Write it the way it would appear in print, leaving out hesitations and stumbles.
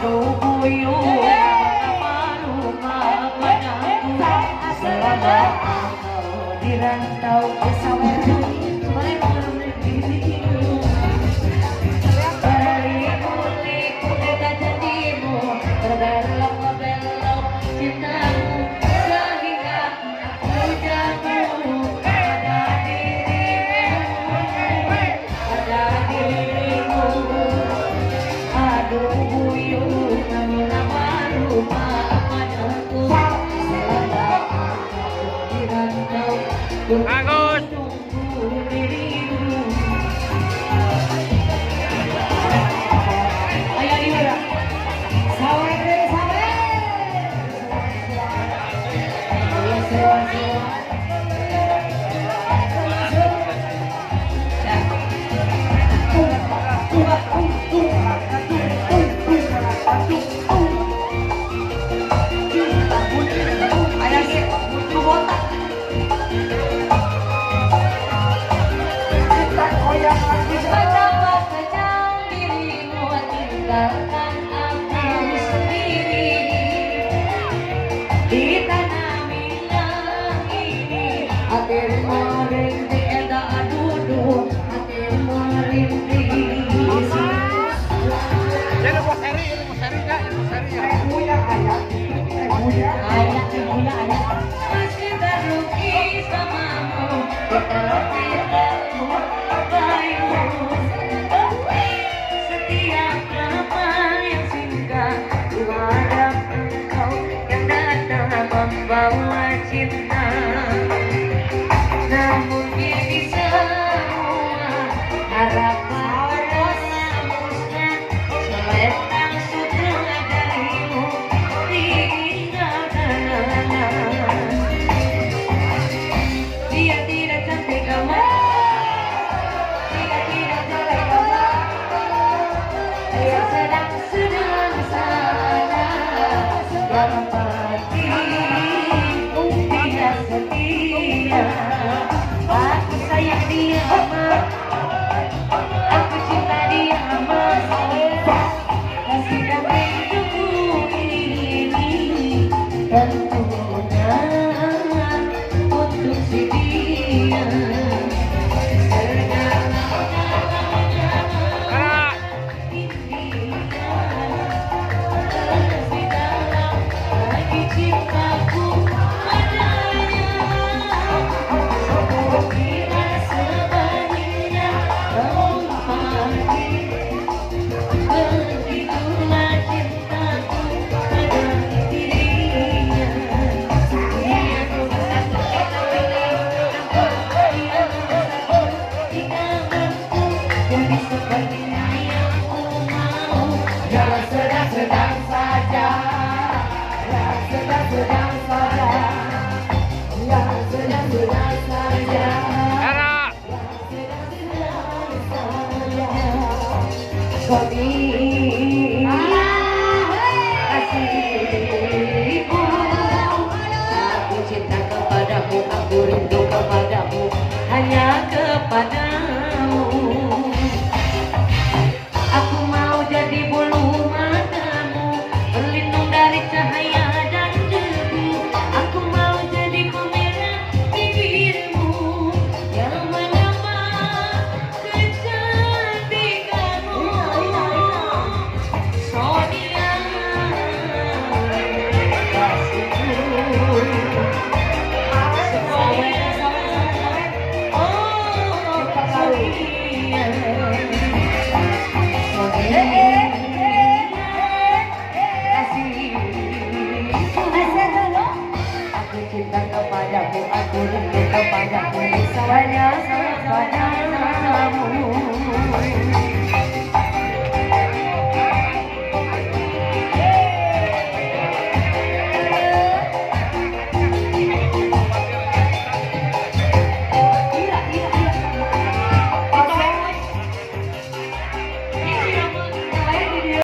aduh buyung mengapa lupa padaku selama aku dirantau ke sawah. Bagus. Di tanah Minang ini hati merintih eda duduk hati merintih. Jadi mau seri enggak? Mau seri ya? Ayah. Masih teruki samamu kita bayu. Setiap kapal yang singgah menghadap engkau yang datang membawa cinta. Namun ini semua harapan musnah seletang sutra darimu tinggalkan. Dia tidak cantik kamu, dia tidak jelek kamu, dia sedang sana dalam hati dia setia. Aku sayang dia amat, aku cinta dia amat. Kasih damai hidupku ini tentunya untuk si dia. Kasihku, aku cinta kepadamu, aku rindu kepadamu, hanya kepadamu. Aku mau jadi bulu matamu, berlindung dari cahaya dan debu. Aku mau jadi pemerah bibirmu yang menambah kecantikanmu. Sonia, kasihku, aku cinta kepadamu, aku rindu kepadamu, semuanya kamu.